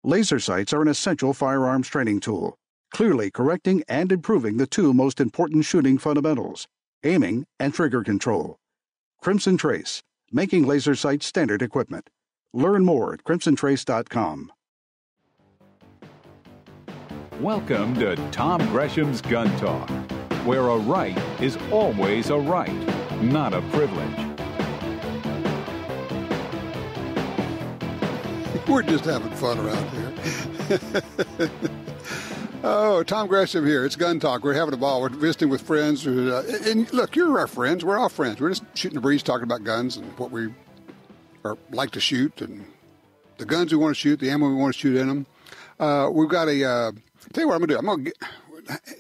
Laser sights are an essential firearms training tool, clearly correcting and improving the two most important shooting fundamentals, aiming and trigger control. Crimson Trace, making laser sights standard equipment. Learn more at crimsontrace.com. Welcome to Tom Gresham's Gun Talk, where a right is always a right, not a privilege. We're just having fun around here. Oh, Tom Gresham here. It's Gun Talk. We're having a ball. We're visiting with friends. And look, you're our friends. We're all friends. We're just shooting the breeze, talking about guns and what we like to shoot and the guns we want to shoot, the ammo we want to shoot in them. We've got tell you what I'm going to do. I'm going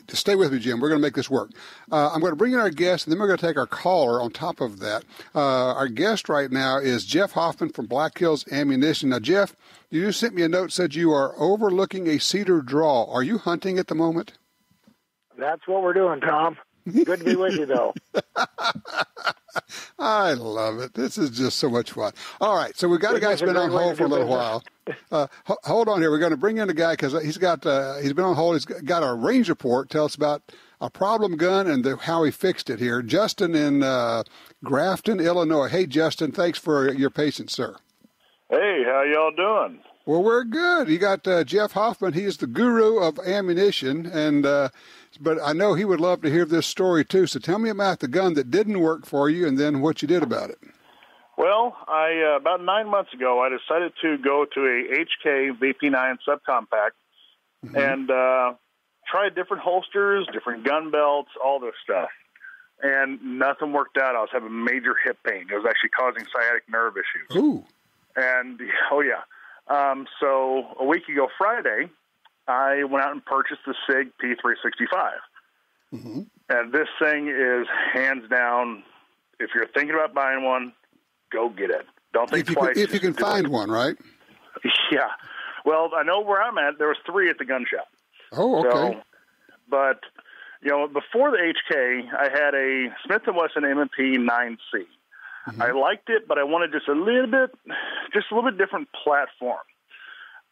to stay with me, Jim. We're going to make this work. I'm going to bring in our guest, and then we're going to take our caller on top of that. Our guest right now is Jeff Hoffman from Black Hills Ammunition. Now, Jeff, you just sent me a note, said you are overlooking a cedar draw. Are you hunting at the moment? That's what we're doing, Tom. Good to be with you, though. I love it. This is just so much fun. All right, so we've got a guy who's been on hold for a little while. Hold on here. We're going to bring in a guy because he's been on hold. He's got a range report. Tell us about a problem gun and how he fixed it here. Justin in Grafton, Illinois. Hey, Justin, thanks for your patience, sir. Hey, how y'all doing? Well, we're good. You got Jeff Hoffman. He is the guru of ammunition, but I know he would love to hear this story too. So tell me about the gun that didn't work for you and then what you did about it. Well, about 9 months ago, I decided to go to a HK VP9 subcompact and try different holsters, different gun belts, all this stuff. And nothing worked out. I was having major hip pain. It was actually causing sciatic nerve issues. Ooh. And, oh, yeah. So a week ago Friday, I went out and purchased the SIG P365. Mm-hmm. And this thing is hands down, if you're thinking about buying one, go get it. Don't think twice. If you can find one, right? Yeah. Well, I know where I'm at. There was 3 at the gun shop. Oh, okay. So, but, before the HK, I had a Smith & Wesson M&P 9C. Mm-hmm. I liked it, but I wanted just a little bit different platform.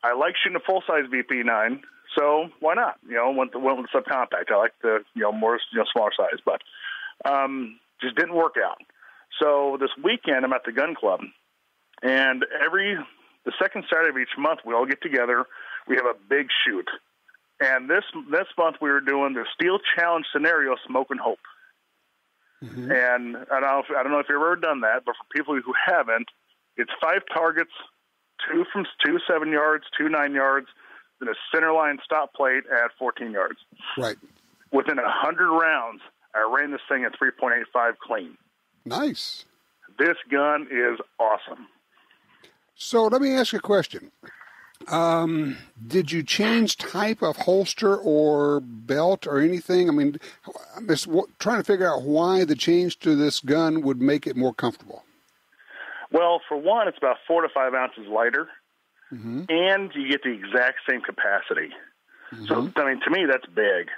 I like shooting a full-size VP9, so why not? Went with the subcompact. I like the, more, smaller size, but just didn't work out. So this weekend, I'm at the gun club, and the second Saturday of each month, we all get together. We have a big shoot. And this month, we were doing the Steel Challenge scenario, Smoke and Hope. Mm-hmm. And I don't know if you've ever done that, but for people who haven't, it's 5 targets, 2 from 7 yards, 2 9 yards, then a center line stop plate at 14 yards. Right. Within 100 rounds, I ran this thing at 3.85 clean. Nice. This gun is awesome. So let me ask you a question. Did you change type of holster or belt or anything? I mean, I'm just trying to figure out why the change to this gun would make it more comfortable. Well, for one, it's about 4 to 5 ounces lighter, mm-hmm. and you get the exact same capacity. Mm-hmm. So, to me, that's big.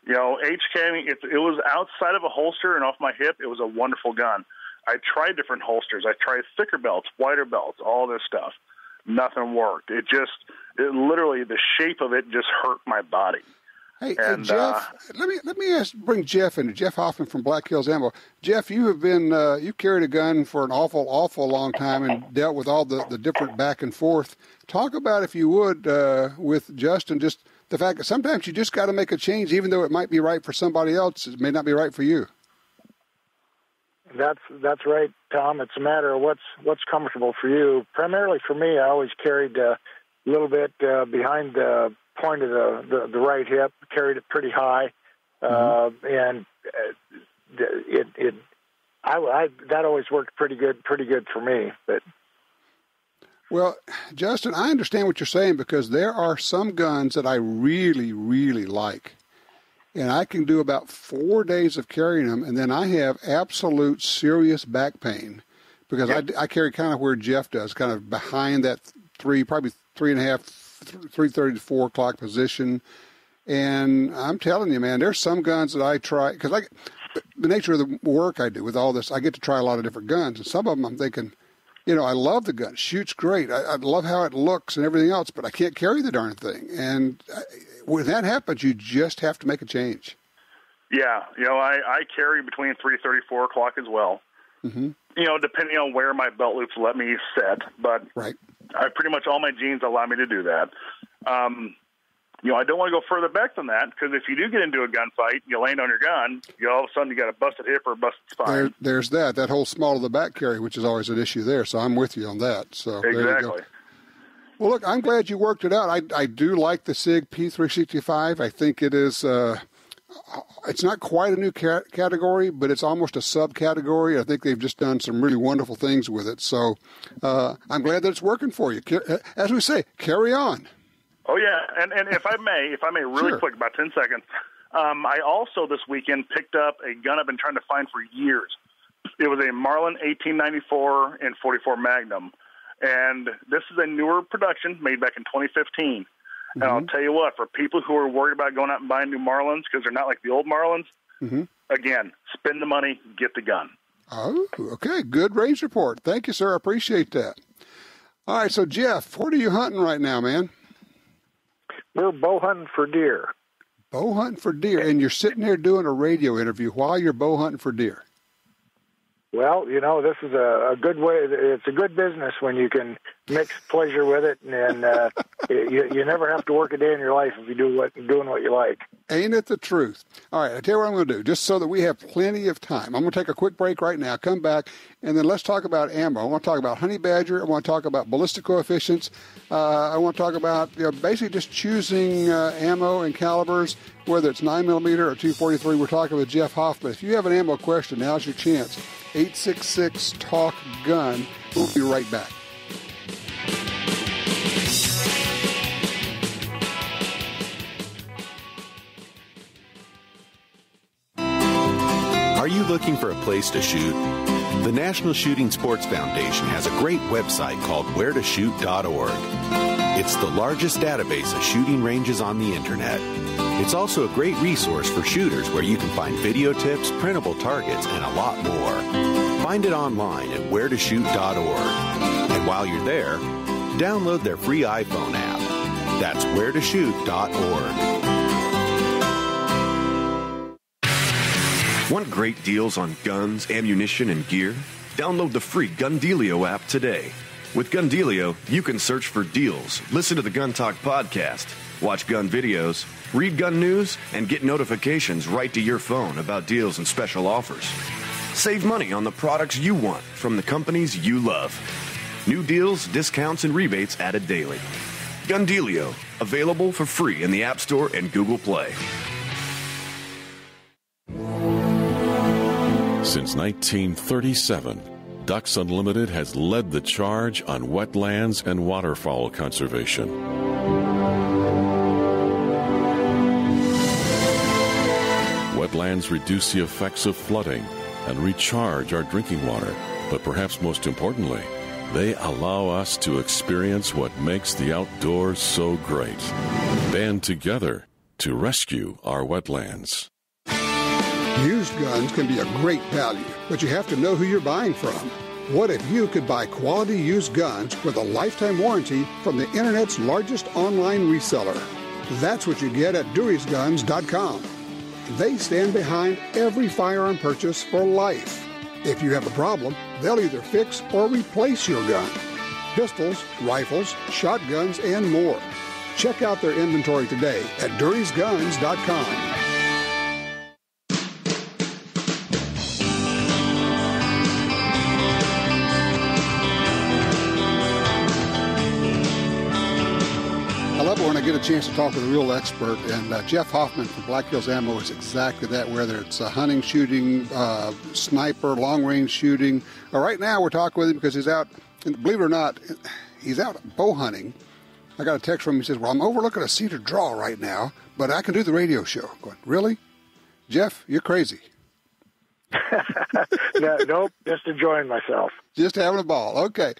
HK, it was outside of a holster and off my hip. It was a wonderful gun. I tried different holsters. I tried thicker belts, wider belts, all this stuff. Nothing worked. It literally, the shape of it just hurt my body. Hey, Jeff, let me bring Jeff in. Jeff Hoffman from Black Hills Ammo. Jeff, you have been you've carried a gun for an awful long time and dealt with all the different back and forth. Talk about, if you would, with Justin, just the fact that sometimes you just got to make a change, even though it might be right for somebody else, it may not be right for you. That's right, Tom. It's a matter of what's comfortable for you. Primarily for me, I always carried a little bit behind the point of the right hip, carried it pretty high, and that always worked pretty good for me. But well, Justin, I understand what you're saying, because there are some guns that I really, really like. And I can do about 4 days of carrying them, and then I have absolute serious back pain because I carry kind of where Jeff does, kind of behind that probably 3.5, 3:30 to 4 o'clock position. And I'm telling you, man, there's some guns that I try, because the nature of the work I do with all this, I get to try a lot of different guns, and some of them I'm thinking, I love the gun. It shoots great. I love how it looks and everything else, but I can't carry the darn thing. And when that happens, you just have to make a change. Yeah, I carry between 330, 4 o'clock as well. Mm-hmm. Depending on where my belt loops let me set, but right. I pretty much all my jeans allow me to do that. I don't want to go further back than that, because if you do get into a gunfight, you land on your gun, all of a sudden you got a busted hip or a busted spine. There's that whole small of the back carry, which is always an issue there. So I'm with you on that. So exactly. There you go. Well, look, I'm glad you worked it out. I do like the SIG P365. I think it is. It's not quite a new category, but it's almost a subcategory. I think they've just done some really wonderful things with it. So I'm glad that it's working for you. As we say, carry on. Oh, yeah. And if I may really Sure. quick, about 10 seconds, I also this weekend picked up a gun I've been trying to find for years. It was a Marlin 1894 and 44 Magnum. And this is a newer production made back in 2015. And I'll tell you what, for people who are worried about going out and buying new Marlins because they're not like the old Marlins, again, spend the money, get the gun. Oh, okay. Good range report. Thank you, sir. I appreciate that. All right, so Jeff, what are you hunting right now, man? We're bow hunting for deer. Bow hunting for deer, and you're sitting there doing a radio interview while you're bow hunting for deer. Well, this is a good way. It's a good business when you can mix pleasure with it, and you never have to work a day in your life if you're doing what you like. Ain't it the truth? All right, I'll tell you what I'm going to do, just so that we have plenty of time. I'm going to take a quick break right now, come back, and then let's talk about ammo. I want to talk about honey badger. I want to talk about ballistic coefficients. I want to talk about basically just choosing ammo and calibers, whether it's 9mm or 243. We're talking with Jeff Hoffman. If you have an ammo question, now's your chance. 866-TALK-GUN. We'll be right back. Are you looking for a place to shoot? The National Shooting Sports Foundation has a great website called wheretoshoot.org. It's the largest database of shooting ranges on the internet. It's also a great resource for shooters where you can find video tips, printable targets, and a lot more. Find it online at wheretoshoot.org. And while you're there, download their free iPhone app. That's wheretoshoot.org. Want great deals on guns, ammunition, and gear? Download the free GunDealio app today. With GunDealio, you can search for deals, listen to the Gun Talk podcast, watch gun videos, read gun news, and get notifications right to your phone about deals and special offers. Save money on the products you want from the companies you love. New deals, discounts, and rebates added daily. GunDealio, available for free in the App Store and Google Play. Since 1937, Ducks Unlimited has led the charge on wetlands and waterfowl conservation. Wetlands reduce the effects of flooding and recharge our drinking water, but perhaps most importantly, they allow us to experience what makes the outdoors so great. Band together to rescue our wetlands. Used guns can be a great value, but you have to know who you're buying from. What if you could buy quality used guns with a lifetime warranty from the Internet's largest online reseller? That's what you get at Dewey'sGuns.com. They stand behind every firearm purchase for life. If you have a problem, they'll either fix or replace your gun. Pistols, rifles, shotguns, and more. Check out their inventory today at Dewey'sGuns.com. When I get a chance to talk with a real expert, and Jeff Hoffman from Black Hills Ammo is exactly that, whether it's hunting, shooting, sniper, long-range shooting. Right now we're talking with him because he's out, and believe it or not, he's out bow hunting. I got a text from him. He says, well, I'm overlooking a cedar draw right now, but I can do the radio show. I'm going, really? Jeff, you're crazy. Nope, just enjoying myself. Just having a ball. Okay.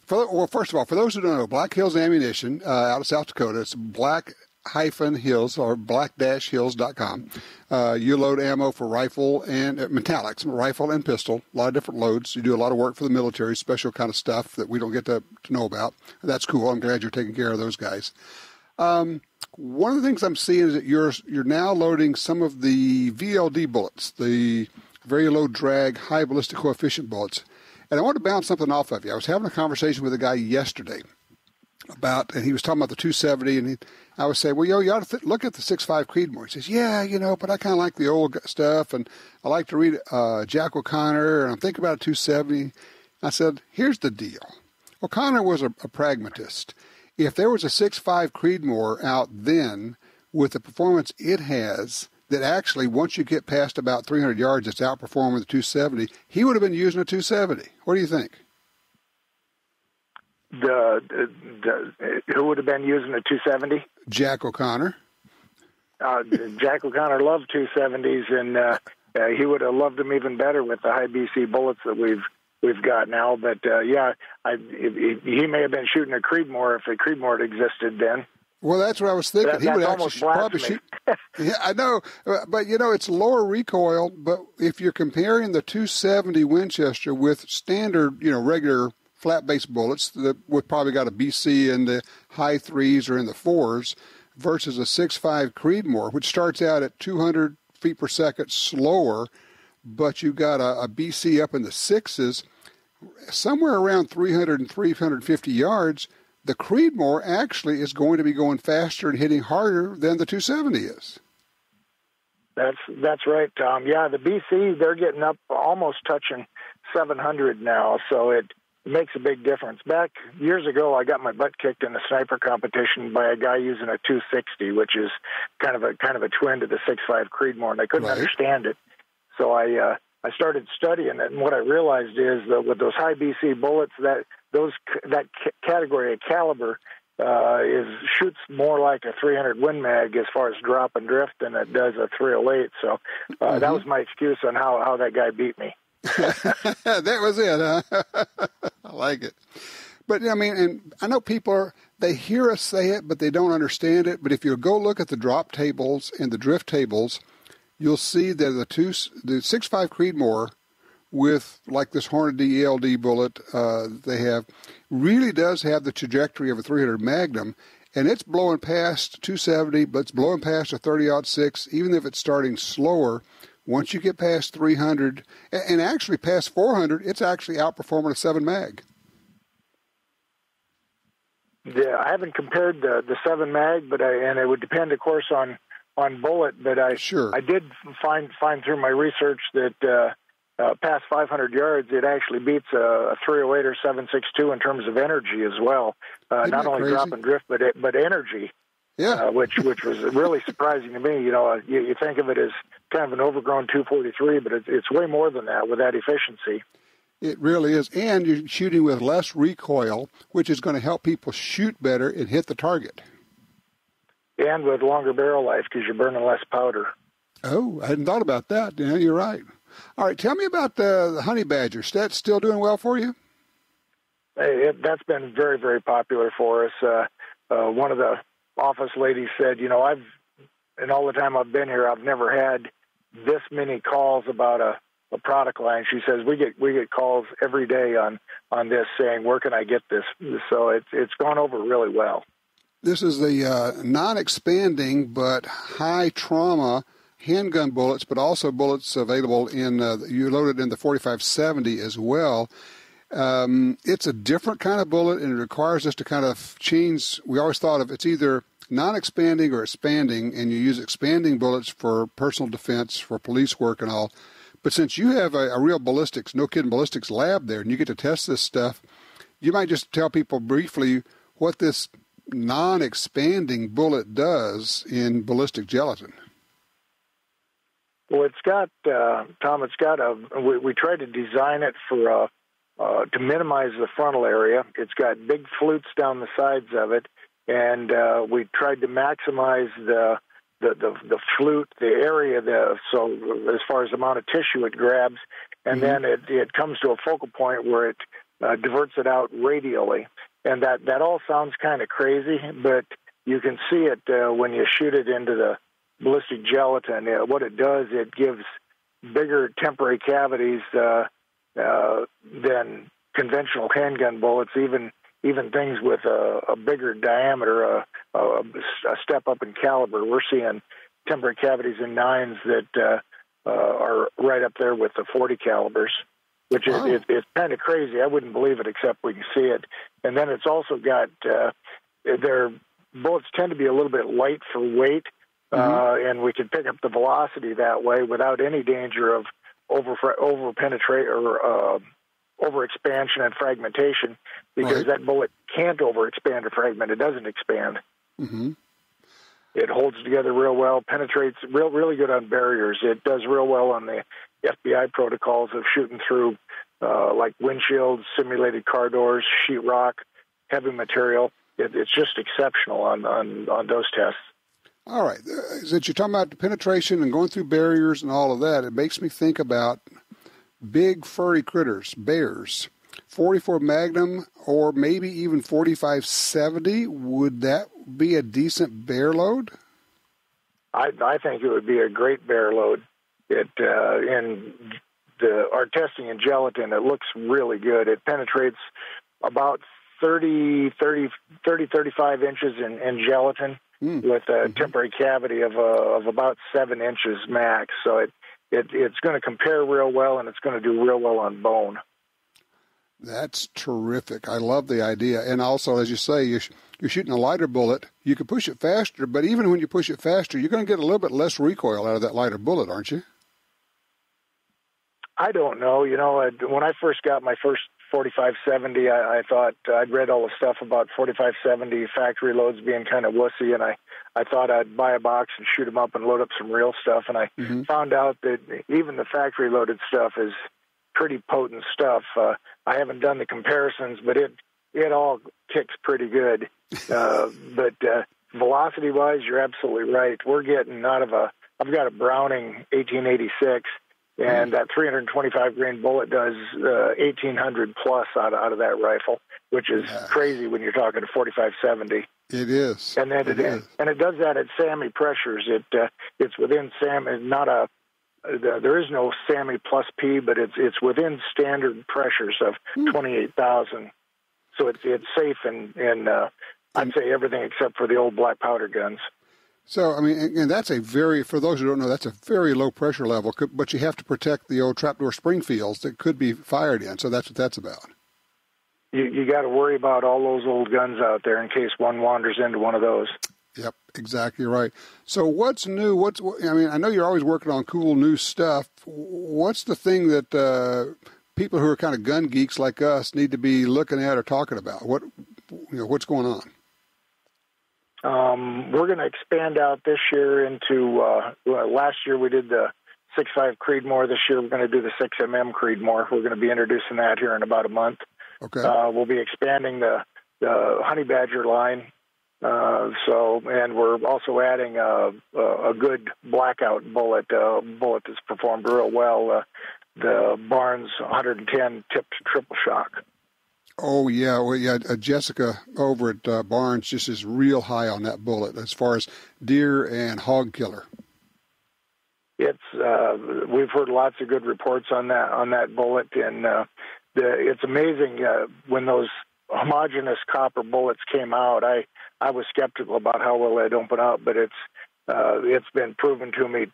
Well, first of all, for those who don't know, Black Hills Ammunition out of South Dakota, it's Black black-hills or black-hills.com. You load ammo for rifle and metallics, rifle and pistol, a lot of different loads. You do a lot of work for the military, special kind of stuff that we don't get to know about. That's cool. I'm glad you're taking care of those guys. One of the things I'm seeing is that you're now loading some of the VLD bullets, the very low drag, high ballistic coefficient bullets. And I want to bounce something off of you. I was having a conversation with a guy yesterday and he was talking about the 270, and I was saying, well, you ought to look at the 6.5 Creedmoor. He says, yeah, but I kind of like the old stuff, and I like to read Jack O'Connor, and I'm thinking about a 270. I said, here's the deal. O'Connor was a pragmatist. If there was a 6.5 Creedmoor out then with the performance it has, that actually once you get past about 300 yards, it's outperforming the 270, he would have been using a 270. What do you think? Who would have been using a 270? Jack O'Connor. Jack O'Connor loved 270s, and he would have loved them even better with the high BC bullets that we've got now. But he may have been shooting a Creedmoor if a Creedmoor had existed then. Well, that's what I was thinking. He would actually probably shoot. Yeah, I know, but it's lower recoil. But if you're comparing the 270 Winchester with standard, regular flat-based bullets that would probably got a BC in the high 3s or in the 4s, versus a 6.5 Creedmoor, which starts out at 200 feet per second slower, but you got a BC up in the 6s, somewhere around 300 and 350 yards. The Creedmoor actually is going to be going faster and hitting harder than the 270 is. That's right, Tom. Yeah, the BC, they're getting up almost touching 700 now, so it makes a big difference. Back years ago, I got my butt kicked in a sniper competition by a guy using a 260, which is kind of a twin to the 6.5 Creedmoor, and I couldn't understand it. So I started studying it, and what I realized is that with those high BC bullets, that category of caliber shoots more like a 300 Win Mag as far as drop and drift than it does a 308. So that was my excuse on how that guy beat me. That was it, huh? I like it. But, and I know people they hear us say it, but they don't understand it. But if you go look at the drop tables and the drift tables, you'll see that the 6.5 Creedmoor with like this Hornady ELD bullet they have really does have the trajectory of a 300 Magnum, and it's blowing past 270, but it's blowing past a 30-06, even if it's starting slower. Once you get past 300, and actually past 400, it's actually outperforming a 7 mag. Yeah, I haven't compared the 7 mag, and it would depend, of course, on bullet. But I did find through my research that past 500 yards, it actually beats a 308 or 7.62 in terms of energy as well. Not only crazy? drop and drift, but energy. Yeah, which was really surprising to me. You think of it as kind of an overgrown 243, but it's way more than that with that efficiency. It really is, and you're shooting with less recoil, which is going to help people shoot better and hit the target. And with longer barrel life because you're burning less powder. Oh, I hadn't thought about that. Yeah, you're right. All right, tell me about the Honey Badger. Is that still doing well for you? That's been very, very popular for us. One of the office ladies said, in all the time I've been here, I've never had this many calls about a product line. She says we get calls every day on this saying, where can I get this? So it's gone over really well. This is the non-expanding but high trauma handgun bullets, but also bullets available in you loaded in the 4570 as well. It's a different kind of bullet, and it requires us to kind of change. We always thought of it's either non-expanding or expanding, and you use expanding bullets for personal defense, for police work and all. But since you have a real ballistics, no kidding ballistics lab there, and you get to test this stuff, you might just tell people briefly what this non-expanding bullet does in ballistic gelatin. Well, it's got, Tom, we tried to design it for to minimize the frontal area. It's got big flutes down the sides of it, and we tried to maximize the flute, the area, so as far as the amount of tissue it grabs, and then it comes to a focal point where it diverts it out radially. And that all sounds kind of crazy, but you can see it when you shoot it into the ballistic gelatin. What it does, it gives bigger temporary cavities than conventional handgun bullets, even things with a bigger diameter, a step up in caliber. We're seeing temporary cavities in 9s that are right up there with the 40 calibers, which is it's kind of crazy. I wouldn't believe it except we can see it. And then it's also got their bullets tend to be a little bit light for weight, and we can pick up the velocity that way without any danger of over penetrate or over expansion and fragmentation, because that bullet can't over expand or fragment. It doesn't expand. It holds together real well, penetrates really good on barriers. It does real well on the FBI protocols of shooting through like windshields, simulated car doors, sheetrock, heavy material. It's just exceptional on those tests. All right. Since you're talking about the penetration and going through barriers and all of that, it makes me think about big furry critters, bears. 44 Magnum or maybe even 45-70, would that be a decent bear load? I think it would be a great bear load. In our testing in gelatin, it looks really good. It penetrates about 35 inches in gelatin with a temporary cavity of about 7 inches max. So it's going to compare real well, and it's going to do real well on bone. That's terrific. I love the idea. And also, as you say, you're shooting a lighter bullet. You can push it faster, but even when you push it faster, you're going to get a little bit less recoil out of that lighter bullet, aren't you? I don't know. When I first got my first 45-70, I thought I'd read all the stuff about 45-70 factory loads being kind of wussy, and I thought I'd buy a box and shoot them up and load up some real stuff. And I found out that even the factory loaded stuff is pretty potent stuff. I haven't done the comparisons, but it all kicks pretty good. But velocity-wise, you're absolutely right. We're getting I've got a Browning 1886, and that 325 grain bullet does 1,800 plus out of that rifle, which is crazy when you're talking to 45-70. It is. And then it does that at SAMI pressures. It's within SAMI, there is no SAMI plus P, but it's within standard pressures of 28,000. So it's safe in I'd say everything except for the old black powder guns. So, I mean, and that's for those who don't know, that's a very low pressure level, but you have to protect the old trapdoor spring fields that could be fired in. So that's what that's about. You got to worry about all those old guns out there in case one wanders into one of those. Yep, exactly right. So what's new? I know you're always working on cool new stuff. What's the thing that people who are kind of gun geeks like us need to be looking at or talking about? What's going on? We're going to expand out this year into, last year we did the 6.5 Creedmoor. This year we're going to do the 6mm Creedmoor. We're going to be introducing that here in about a month. Okay. We'll be expanding the Honey Badger line. And we're also adding a good blackout bullet, bullet that's performed real well, the Barnes 110 tipped triple shock. Oh, yeah. Well, yeah. Jessica over at Barnes just is real high on that bullet as far as deer and hog killer. We've heard lots of good reports on that bullet, and it's amazing when those homogeneous copper bullets came out. I was skeptical about how well they'd open up, but it's been proven to me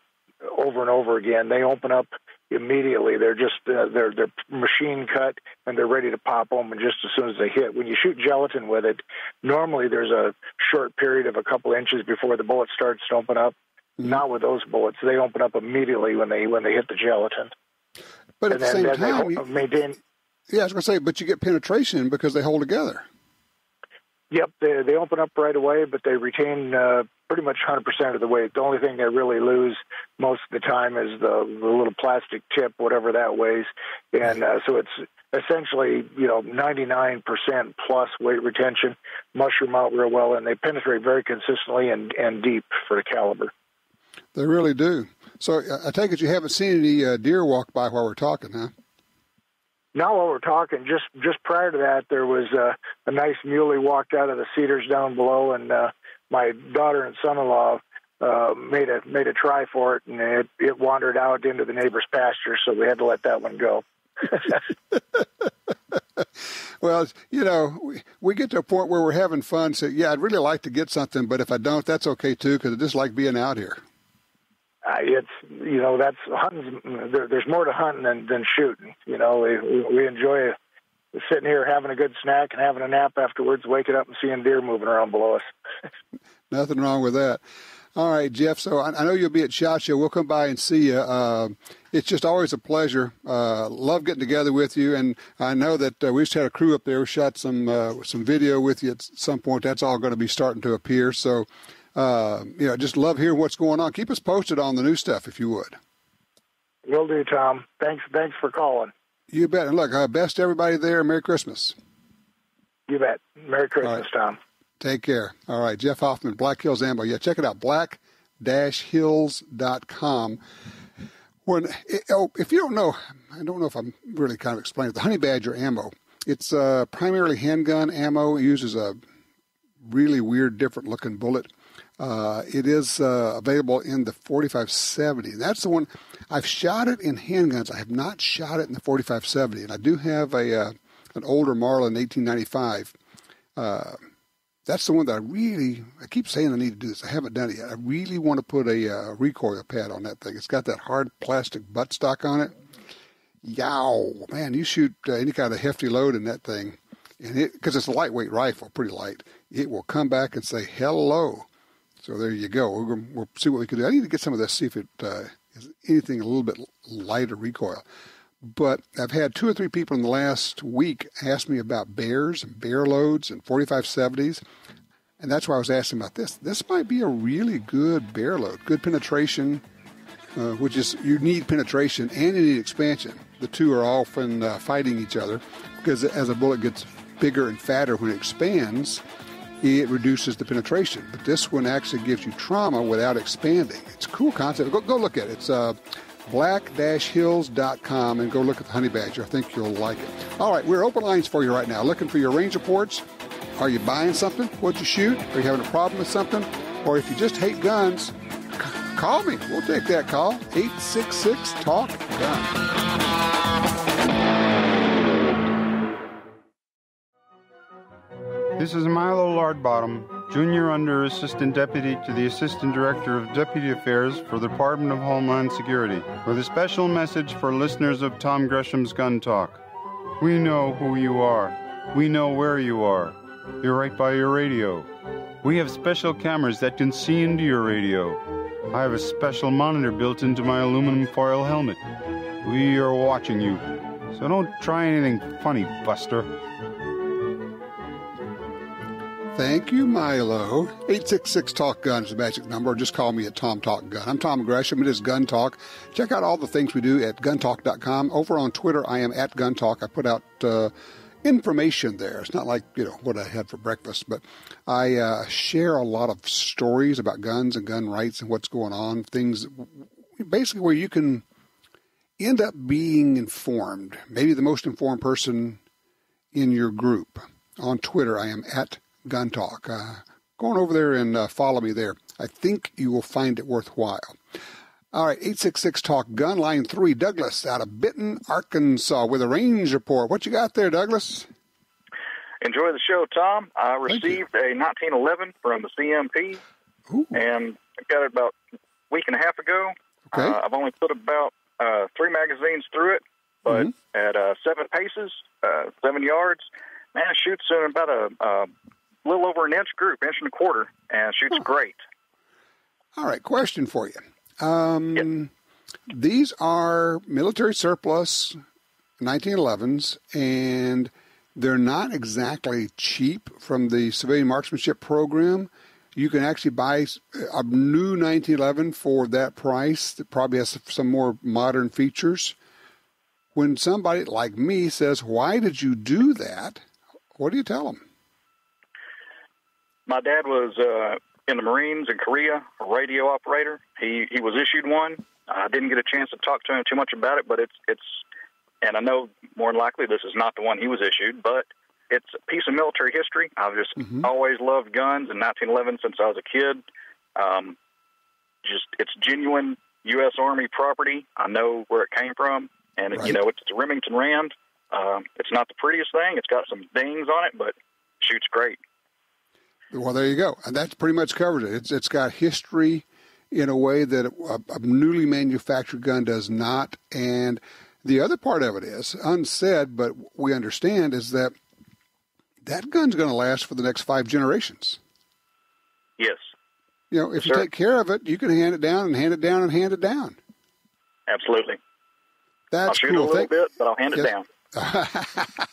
over and over again. They open up immediately. They're just they're machine cut, and they're ready to pop open just as soon as they hit. When you shoot gelatin with it, normally there's a short period of a couple inches before the bullet starts to open up. Not with those bullets. They open up immediately when they hit the gelatin. But at the same time, I was going to say, but you get penetration because they hold together. Yep, they open up right away, but they retain pretty much 100% of the weight. The only thing they really lose most of the time is the little plastic tip, whatever that weighs. And so it's essentially, 99% plus weight retention, mushroom out real well, and they penetrate very consistently and deep for the caliber. They really do. So I take it you haven't seen any deer walk by while we're talking, huh? Now while we're talking, just prior to that, there was a nice muley walked out of the cedars down below, and my daughter and son-in-law made a try for it, and it wandered out into the neighbor's pasture, so we had to let that one go. Well, we get to a point where we're having fun. So, yeah, I'd really like to get something, but if I don't, that's okay too, because I just like being out here. It's that's hunting. There's more to hunting than shooting. We enjoy sitting here having a good snack and having a nap afterwards, waking up and seeing deer moving around below us. Nothing wrong with that. All right, Jeff, so I know you'll be at SHOT Show. We'll come by and see you. It's just always a pleasure. Love getting together with you, and I know that we just had a crew up there who shot some video with you at some point. That's all going to be starting to appear. So, just love hearing what's going on. Keep us posted on the new stuff, if you would. Will do, Tom. Thanks for calling. You bet. And look, best to everybody there. Merry Christmas. You bet. Merry Christmas, right. Tom. Take care. All right, Jeff Hoffman, Black Hills Ammo. Yeah, check it out, black-hills.com. If you don't know, I don't know if I'm really kind of explaining it. The Honey Badger ammo, it's primarily handgun ammo. It uses a really weird, different-looking bullet. It is available in the 45-70. That's the one. I've shot it in handguns. I have not shot it in the 45-70, and I do have an older Marlin 1895. That's the one that I keep saying I need to do this. I haven't done it yet. I really want to put a recoil pad on that thing. It's got that hard plastic buttstock on it. Yow, man, you shoot any kind of hefty load in that thing, and because it's a lightweight rifle, pretty light, it will come back and say hello. So there you go. We'll see what we can do. I need to get some of this, see if it is anything a little bit lighter recoil. But I've had 2 or 3 people in the last week ask me about bears and bear loads and 45-70s. And that's why I was asking about this. This might be a really good bear load, good penetration, which is you need penetration and you need expansion. The two are often fighting each other because as a bullet gets bigger and fatter when it expands, it reduces the penetration. But this one actually gives you trauma without expanding. It's a cool concept. Go look at it. It's black-hills.com and go look at the Honey Badger. I think you'll like it. All right, we're open lines for you right now. Looking for your range reports. Are you buying something? What'd you shoot? Are you having a problem with something? Or if you just hate guns, call me. We'll take that call. 866-TALK-GUN. This is Milo Lardbottom, Junior Under Assistant Deputy to the Assistant Director of Deputy Affairs for the Department of Homeland Security, with a special message for listeners of Tom Gresham's Gun Talk. We know who you are. We know where you are. You're right by your radio. We have special cameras that can see into your radio. I have a special monitor built into my aluminum foil helmet. We are watching you, so don't try anything funny, Buster. Thank you, Milo. 866-TALK-GUN is the magic number. Just call me at Tom Talk Gun. I'm Tom Gresham. It is Gun Talk. Check out all the things we do at guntalk.com. Over on Twitter, I am at Gun Talk. I put out information there. It's not like, what I had for breakfast, but I share a lot of stories about guns and gun rights and what's going on, things basically where you can end up being informed, maybe the most informed person in your group. On Twitter, I am at Gun Talk. Go on over there and follow me there. I think you will find it worthwhile. All right, 866-TALK-GUN, line 3, Douglas out of Benton, Arkansas, with a range report. What you got there, Douglas? Enjoy the show, Tom. I received a 1911 from the CMP, and I got it about a week and a half ago. Okay. I've only put about 3 magazines through it, but at 7 paces, 7 yards, man, it shoots in about a little over an inch group, 1.25 inches, and shoots great. All right, question for you. These are military surplus 1911s, and they're not exactly cheap from the civilian marksmanship program. You can actually buy a new 1911 for that price that probably has some more modern features. When somebody like me says, why did you do that? What do you tell them? My dad was in the Marines in Korea, a radio operator. He was issued one. I didn't get a chance to talk to him too much about it, but it's and I know more than likely this is not the one he was issued, but it's a piece of military history. I've just always loved guns in 1911 since I was a kid. It's genuine U.S. Army property. I know where it came from, and it's a Remington Rand. It's not the prettiest thing. It's got some dings on it, but it shoots great. Well, there you go. And that's pretty much covered it. It's got history in a way that a newly manufactured gun does not. And the other part of it is, unsaid, but we understand, is that gun's going to last for the next 5 generations. Yes. If you take care of it, you can hand it down and hand it down and hand it down. Absolutely. That's I'll shoot cool. a little bit, but I'll hand it down.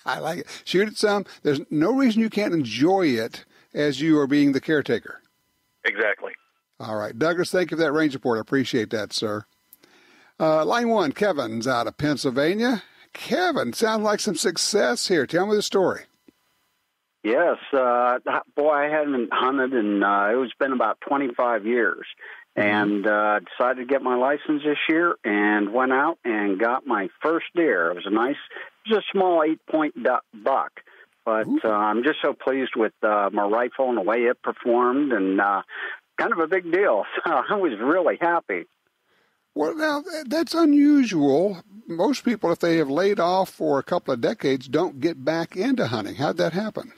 I like it. Shoot it some. There's no reason you can't enjoy it as you are being the caretaker. Exactly. All right. Douglas, thank you for that range report. I appreciate that, sir. Line 1, Kevin's out of Pennsylvania. Kevin, sounds like some success here. Tell me the story. Yes. Boy, I hadn't hunted in, it's been about 25 years. And decided to get my license this year and went out and got my first deer. It was a small 8-point buck. But I'm just so pleased with my rifle and the way it performed, and kind of a big deal. So I was really happy. Well, now, that's unusual. Most people, if they have laid off for a couple of decades, don't get back into hunting. How'd that happen?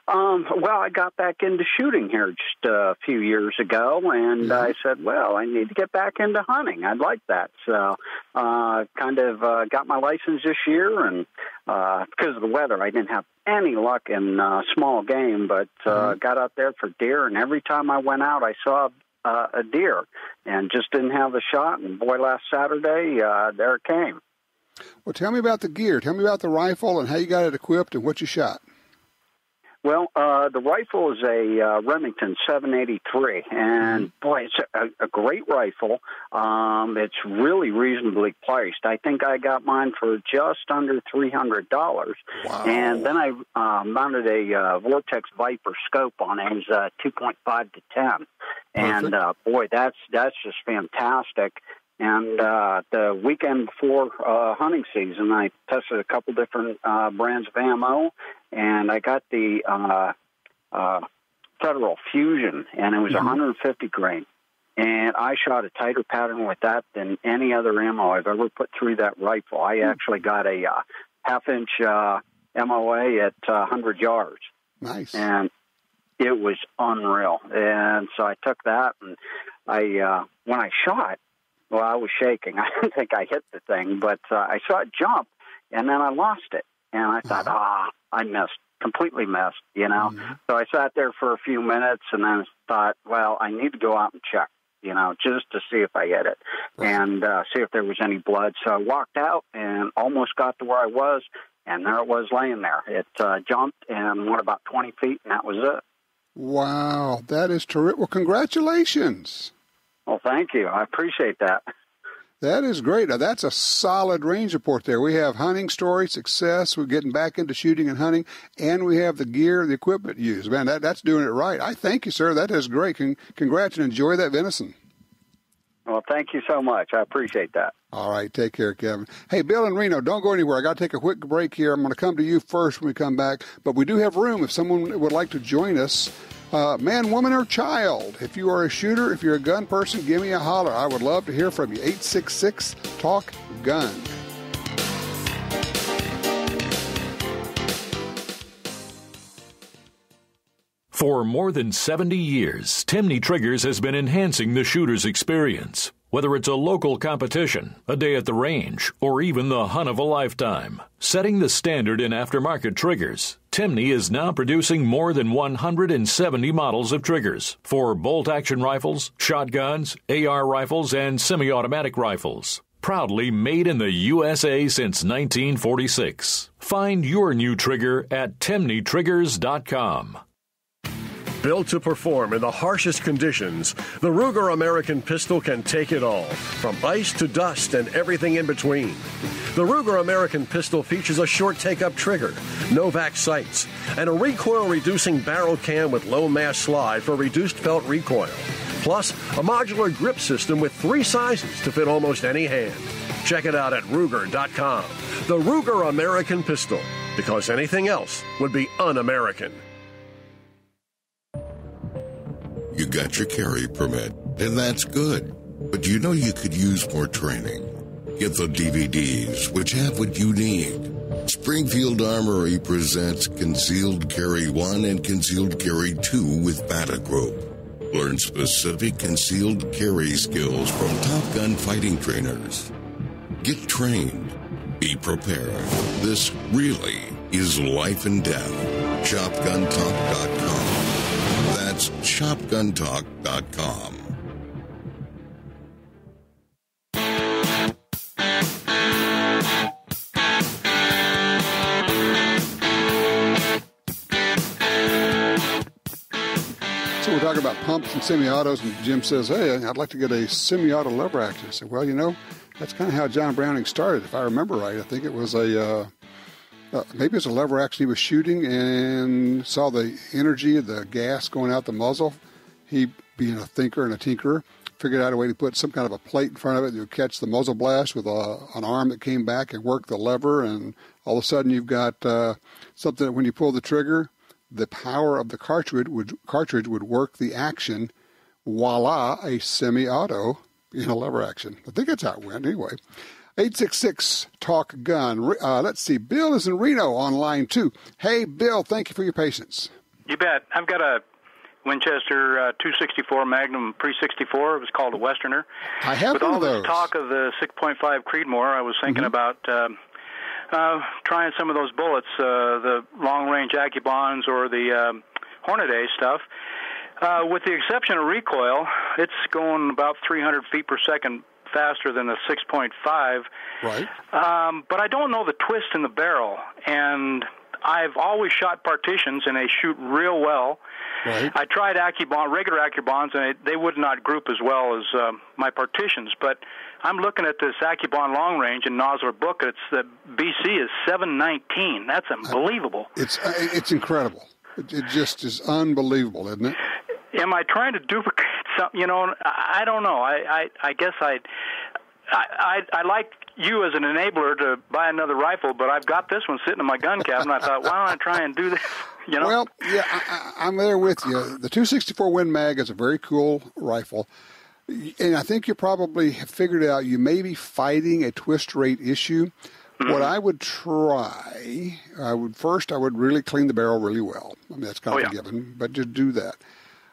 Well, I got back into shooting here just a few years ago, and I said, well, I need to get back into hunting. I'd like that. So kind of got my license this year, and because of the weather, I didn't have any luck in small game, but got out there for deer, and every time I went out, I saw a deer and just didn't have the shot. And, boy, last Saturday, there it came. Well, tell me about the gear. Tell me about the rifle and how you got it equipped and what you shot. Well, the rifle is a Remington 783, and boy, it's a great rifle. It's really reasonably priced. I think I got mine for just under $300. Wow. And then I mounted a Vortex Viper scope on his 2.5 to 10, and boy, that's just fantastic. And the weekend before hunting season, I tested a couple different brands of ammo, and I got the Federal Fusion, and it was 150 grain. And I shot a tighter pattern with that than any other ammo I've ever put through that rifle. I actually got a half-inch MOA at 100 yards. Nice. And it was unreal. And so I took that, and when I shot, well, I was shaking. I didn't think I hit the thing, but I saw it jump, and then I lost it. And I thought, I missed, completely missed, So I sat there for a few minutes and then thought, well, I need to go out and check, just to see if I hit it and see if there was any blood. So I walked out and almost got to where I was, and there it was laying there. It jumped and went about 20 feet, and that was it. Wow, that is terrific. Well, congratulations. Well, thank you. I appreciate that. That is great. Now, that's a solid range report there. We have hunting story, success, we're getting back into shooting and hunting, and we have the gear, the equipment used. Man, that's doing it right. I thank you, sir. That is great. Congrats, and enjoy that venison. Well, thank you so much. I appreciate that. All right. Take care, Kevin. Hey, Bill in Reno, don't go anywhere. I got to take a quick break here. I'm going to come to you first when we come back, but we do have room if someone would like to join us. Man, woman, or child. If you are a shooter, if you're a gun person, give me a holler. I would love to hear from you. 866-TALK-GUN. For more than 70 years, Timney Triggers has been enhancing the shooter's experience. Whether it's a local competition, a day at the range, or even the hunt of a lifetime. Setting the standard in aftermarket triggers, Timney is now producing more than 170 models of triggers for bolt-action rifles, shotguns, AR rifles, and semi-automatic rifles. Proudly made in the USA since 1946. Find your new trigger at timneytriggers.com. Built to perform in the harshest conditions, the Ruger American pistol can take it all, from ice to dust and everything in between. The Ruger American pistol features a short take-up trigger, Novak sights, and a recoil-reducing barrel cam with low mass slide for reduced felt recoil. Plus, a modular grip system with 3 sizes to fit almost any hand. Check it out at Ruger.com. The Ruger American pistol. because anything else would be un-American. You got your carry permit, and that's good. But you know you could use more training. Get the DVDs, which have what you need. Springfield Armory presents Concealed Carry 1 and Concealed Carry 2 with Bata Group. Learn specific concealed carry skills from Top Gun fighting trainers. Get trained. Be prepared. This really is life and death. ShopGunTalk.com. That's ShopGunTalk.com. So we're talking about pumps and semi-autos, and Jim says, hey, I'd like to get a semi-auto lever action. I said, well, you know, that's kind of how John Browning started, if I remember right. I think it was maybe it was a lever action he was shooting and saw the energy of the gas going out the muzzle. He, being a thinker and a tinkerer, figured out a way to put some kind of a plate in front of it that would catch the muzzle blast with an arm that came back and worked the lever, and all of a sudden you've got something that when you pull the trigger, the power of the cartridge would work the action. Voila, a semi-auto in a lever action. I think that's how it went anyway. 866-TALK-GUN. Let's see. Bill is in Reno on line 2. Hey, Bill, thank you for your patience. You bet. I've got a Winchester 264 Magnum Pre-64. It was called a Westerner. I have With one all of those. this talk of the 6.5 Creedmoor, I was thinking about trying some of those bullets, the long-range AccuBonds or the Hornady stuff. With the exception of recoil, it's going about 300 feet per second faster than the 6.5. Right. But I don't know the twist in the barrel, and I've always shot partitions, and they shoot real well. Right. I tried regular AccuBonds, and they would not group as well as my partitions. But I'm looking at this AccuBond long range in Nosler book. It's the BC is 719. That's unbelievable. It's incredible. It just is unbelievable, isn't it? Am I trying to duplicate something? You know, I don't know. I guess I like you as an enabler to buy another rifle, but I've got this one sitting in my gun cabinet. I thought, why don't I try and do this? You know? Well, yeah, I'm there with you. The 264 Win Mag is a very cool rifle, and I think you probably have figured out you may be fighting a twist rate issue. Mm-hmm. What I would try, I would really clean the barrel really well. I mean, that's kind of a given, but just do that.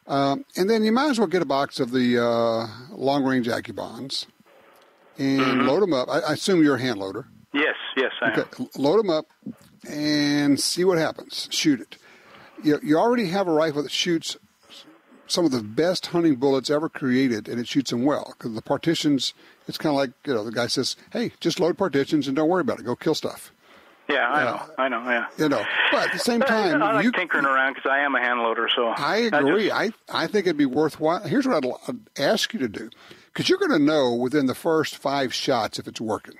And then you might as well get a box of the long-range AccuBonds and load them up. I assume you're a hand loader. Yes, I am. Load them up and see what happens. Shoot it. You already have a rifle that shoots some of the best hunting bullets ever created, and it shoots them well. Because the partitions, it's kind of like, the guy says, hey, just load partitions and don't worry about it. Go kill stuff. Yeah, I know, yeah. But at the same time... I like tinkering around because I am a hand loader, so... I agree. I think it'd be worthwhile. Here's what I'd ask you to do. Because you're going to know within the first 5 shots if it's working.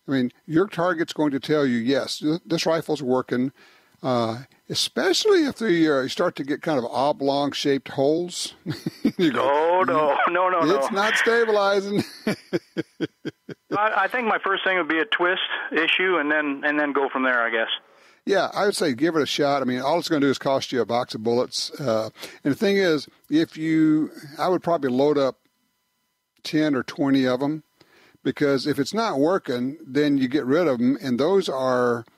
I mean, your target's going to tell you, yes, this rifle's working, especially if you start to get kind of oblong-shaped holes. You go, no. It's not stabilizing. I think my first thing would be a twist issue, and then go from there, I guess. Yeah, I would say give it a shot. I mean, all it's going to do is cost you a box of bullets. And the thing is, I would probably load up 10 or 20 of them, because if it's not working, then you get rid of them, and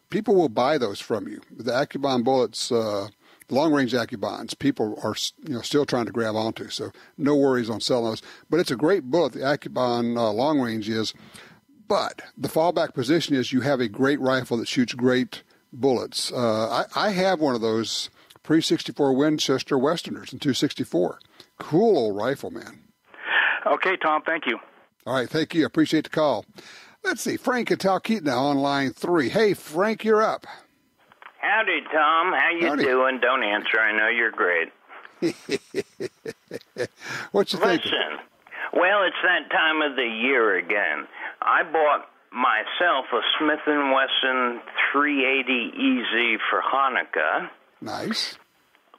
people will buy those from you. The AccuBond bullets, long-range AccuBonds, people are still trying to grab onto, so no worries on selling those. But it's a great bullet, the AccuBond long-range is. But the fallback position is you have a great rifle that shoots great bullets. I have one of those Pre-64 Winchester Westerners in 264. Cool old rifle, man. Okay, Tom, thank you. All right, thank you. I appreciate the call. Let's see, Frank in Talkeetna now on line 3. Hey, Frank, you're up. Howdy, Tom. How you doing? Don't answer. I know you're great. What you thinking? Listen, well, it's that time of the year again. I bought myself a Smith & Wesson 380 EZ for Hanukkah. Nice.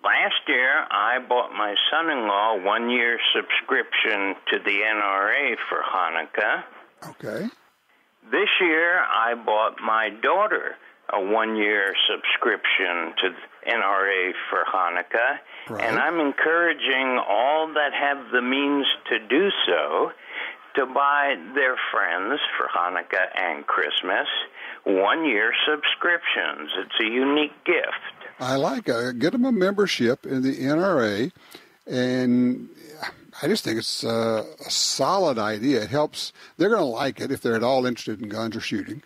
Last year, I bought my son-in-law a 1-year subscription to the NRA for Hanukkah. Okay. This year, I bought my daughter a 1-year subscription to NRA for Hanukkah, and I'm encouraging all that have the means to do so to buy their friends for Hanukkah and Christmas 1-year subscriptions. It's a unique gift. I like it. Get them a membership in the NRA, and I just think it's a solid idea. It helps. They're going to like it if they're at all interested in guns or shooting.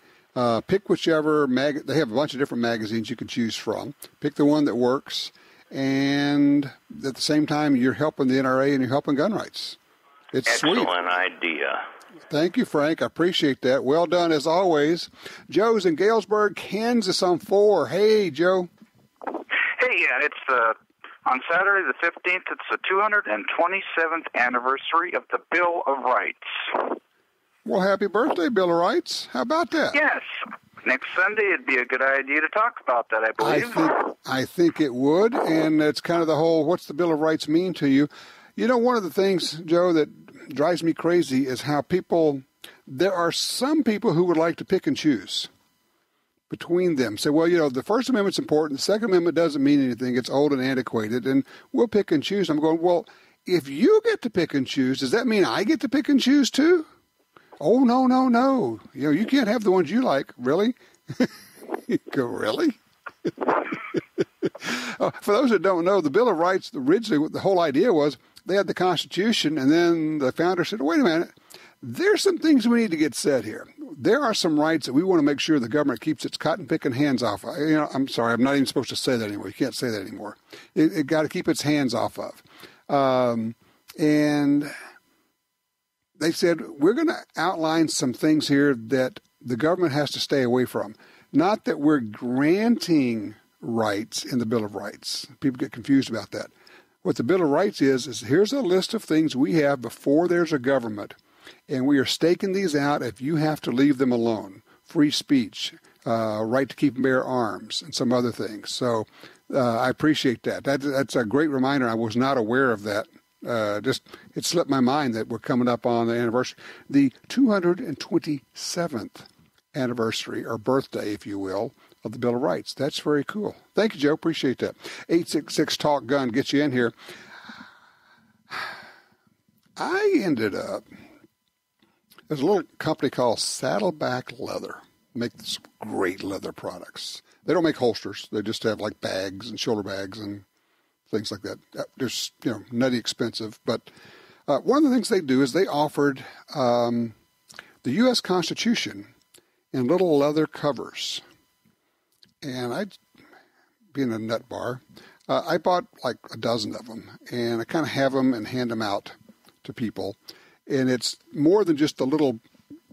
Pick whichever they have a bunch of different magazines you can choose from. Pick the one that works, and at the same time, you're helping the NRA and you're helping gun rights. It's Excellent sweet. idea. Thank you, Frank. I appreciate that. Well done, as always. Joe's in Galesburg, Kansas on 4. Hey, Joe. Hey, it's on Saturday the 15th. It's the 227th anniversary of the Bill of Rights. Well, happy birthday, Bill of Rights. How about that? Yes. Next Sunday, it'd be a good idea to talk about that, I believe. I think it would, and it's kind of the whole, what's the Bill of Rights mean to you? You know, one of the things, Joe, that drives me crazy is how there are some people who would like to pick and choose between them. Say, well, you know, the First Amendment's important, the Second Amendment doesn't mean anything, it's old and antiquated, and we'll pick and choose. I'm going, well, if you get to pick and choose, does that mean I get to pick and choose too? Oh, no. You know, you can't have the ones you like. Really? You go, really? For those that don't know, the Bill of Rights, originally, the whole idea was they had the Constitution, and then the founder said, wait a minute, there's some things we need to get said here. There are some rights that we want to make sure the government keeps its cotton-picking hands off of. You know, I'm sorry, I'm not even supposed to say that anymore. You can't say that anymore. It got to keep its hands off of. And they said, we're going to outline some things here that the government has to stay away from. Not that we're granting rights in the Bill of Rights. People get confused about that. What the Bill of Rights is here's a list of things we have before there's a government, and we are staking these out if you have to leave them alone. Free speech, right to keep and bear arms, and some other things. So I appreciate that. That's a great reminder. I was not aware of that. It slipped my mind that we're coming up on the anniversary, the 227th anniversary, or birthday, if you will, of the Bill of Rights. That's very cool. Thank you, Joe. Appreciate that. 866-TALK-GUN gets you in here. I ended up, there's a little company called Saddleback Leather. Make some great leather products. They don't make holsters. They just have like bags and shoulder bags and things like that. They're, you know, nutty expensive. But one of the things they do is they offered the U.S. Constitution in little leather covers. And I, being a nut bar, I bought like a dozen of them. And I kind of have them and hand them out to people. And it's more than just a little,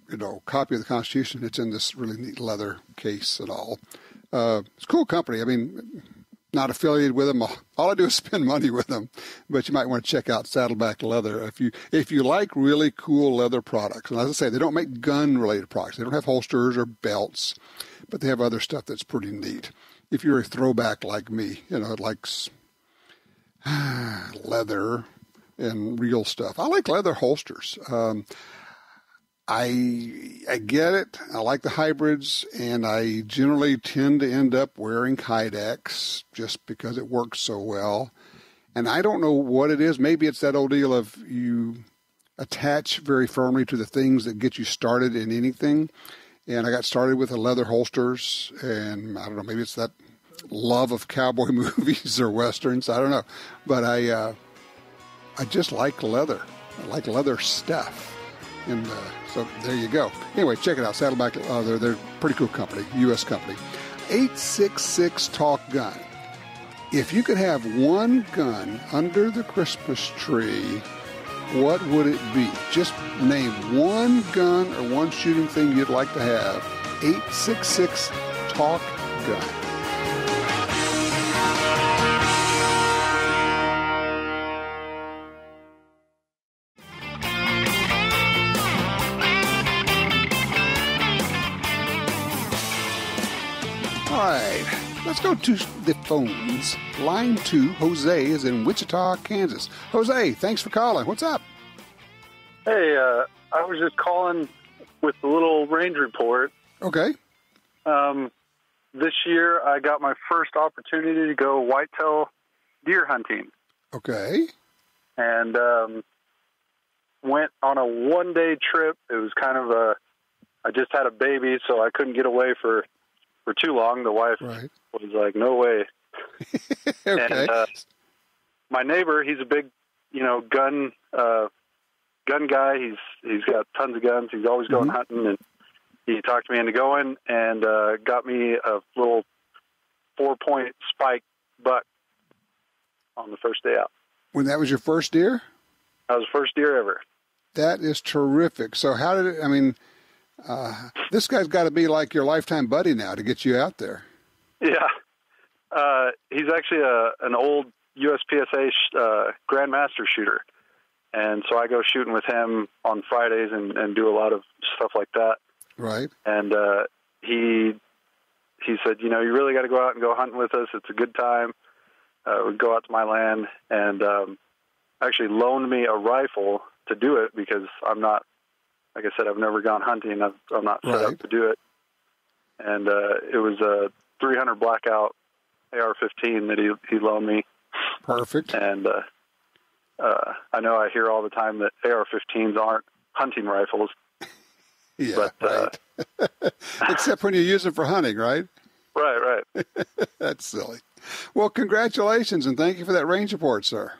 you know, copy of the Constitution. It's in this really neat leather case and all. It's a cool company. I mean, not affiliated with them. All I do is spend money with them. But you might want to check out Saddleback Leather if you like really cool leather products. And as I say, they don't make gun-related products. They don't have holsters or belts, but they have other stuff that's pretty neat. If you're a throwback like me, you know, likes leather and real stuff. I like leather holsters. I get it. I like the hybrids, and I generally tend to end up wearing Kydex just because it works so well. And I don't know what it is. Maybe it's that old deal of you attach very firmly to the things that get you started in anything. And I got started with the leather holsters, and I don't know, maybe it's that love of cowboy movies or westerns. I don't know. But I just like leather. I like leather stuff. And so there you go. Anyway, check it out. Saddleback Leather. They're a pretty cool company, U.S. company. 866-TALK-GUN. If you could have one gun under the Christmas tree, what would it be? Just name one gun or one shooting thing you'd like to have. 866-TALK-GUN. All right, let's go to the phones. Line 2, Jose is in Wichita, Kansas. Jose, thanks for calling. What's up? Hey, I was just calling with the little range report. Okay. this year I got my first opportunity to go whitetail deer hunting. Okay. And went on a one-day trip. It was kind of I just had a baby, so I couldn't get away for too long. The wife was like, no way. Okay. And my neighbor, he's a big, gun guy. He's got tons of guns. He's always going hunting, and he talked me into going and got me a little 4-point spike buck on the first day out. When that was your first deer? That was the first deer ever. That is terrific. So how did it, this guy's got to be like your lifetime buddy now to get you out there. Yeah. He's actually an old USPSA Grandmaster shooter. And so I go shooting with him on Fridays and do a lot of stuff like that. Right. And he said, you really got to go out and go hunting with us. It's a good time. We'd go out to my land, and actually loaned me a rifle to do it because I'm not, like I said, I've never gone hunting. I'm not set up to do it. And it was a 300 Blackout AR-15 that he loaned me. Perfect. And I know I hear all the time that AR-15s aren't hunting rifles. Yeah, but, right. Except when you use them for hunting, right? Right. That's silly. Well, congratulations, and thank you for that range report, sir.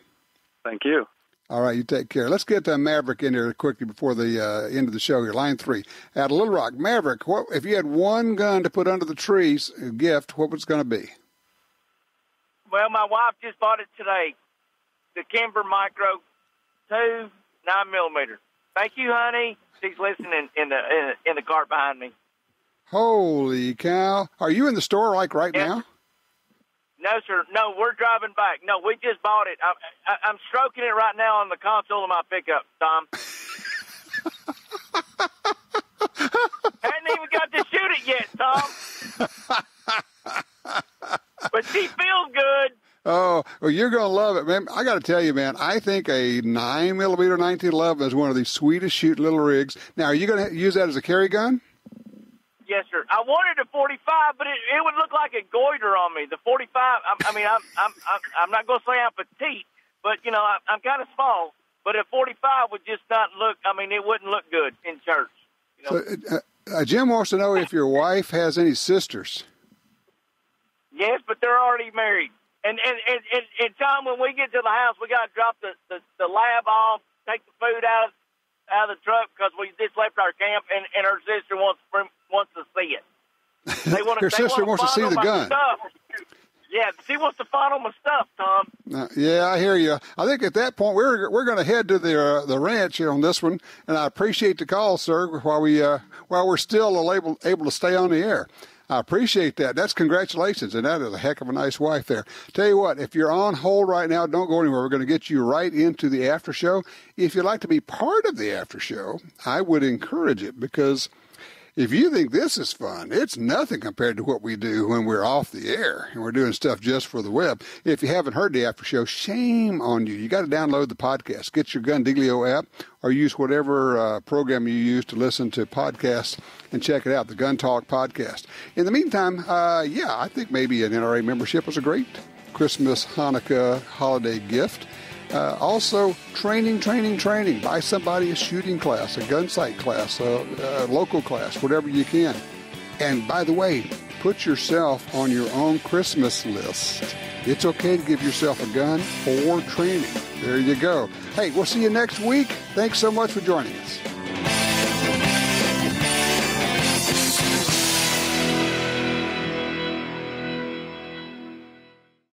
Thank you. All right, you take care. Let's get Maverick in here quickly before the end of the show here. Line 3. At Little Rock. Maverick, if you had one gun to put under the trees, a gift, what was it going to be? Well, my wife just bought it today. The Kimber Micro 2 9mm. Thank you, honey. She's listening in the cart behind me. Holy cow. Are you in the store right now? No, sir. No, we're driving back. No, we just bought it. I'm stroking it right now on the console of my pickup, Tom. Hadn't even got to shoot it yet, Tom. But she feels good. Oh, well, you're going to love it, man. I got to tell you, man, I think a 9mm 1911 is one of the sweetest shooting little rigs. Now, are you going to use that as a carry gun? Yes, sir. I wanted a 45, but it would look like a goiter on me. The 45. I'm not going to say I'm petite, but I'm kind of small. But a 45 would just not look. It wouldn't look good in church. So, Jim wants to know if your wife has any sisters. Yes, but they're already married. And Tom, when we get to the house, we got to drop the lab off, take the food out of the truck because we just left our camp, and her sister wants to see it. Her sister wants to see the gun. Stuff. Yeah, she wants to fondle my stuff, Tom. Yeah, I hear you. I think at that point we're going to head to the ranch here on this one, and I appreciate the call, sir. While we're still able to stay on the air. I appreciate that. That's congratulations, and that is a heck of a nice wife there. Tell you what, if you're on hold right now, don't go anywhere. We're going to get you right into the after show. If you'd like to be part of the after show, I would encourage it because if you think this is fun, it's nothing compared to what we do when we're off the air and we're doing stuff just for the web. If you haven't heard the after show, shame on you. You got to download the podcast. Get your GunDealio app or use whatever program you use to listen to podcasts and check it out, the Gun Talk podcast. In the meantime, I think maybe an NRA membership was a great Christmas, Hanukkah, holiday gift. Also, training. Buy somebody a shooting class, a gun sight class, a local class, whatever you can. And by the way, put yourself on your own Christmas list. It's okay to give yourself a gun or training. There you go. Hey, we'll see you next week. Thanks so much for joining us.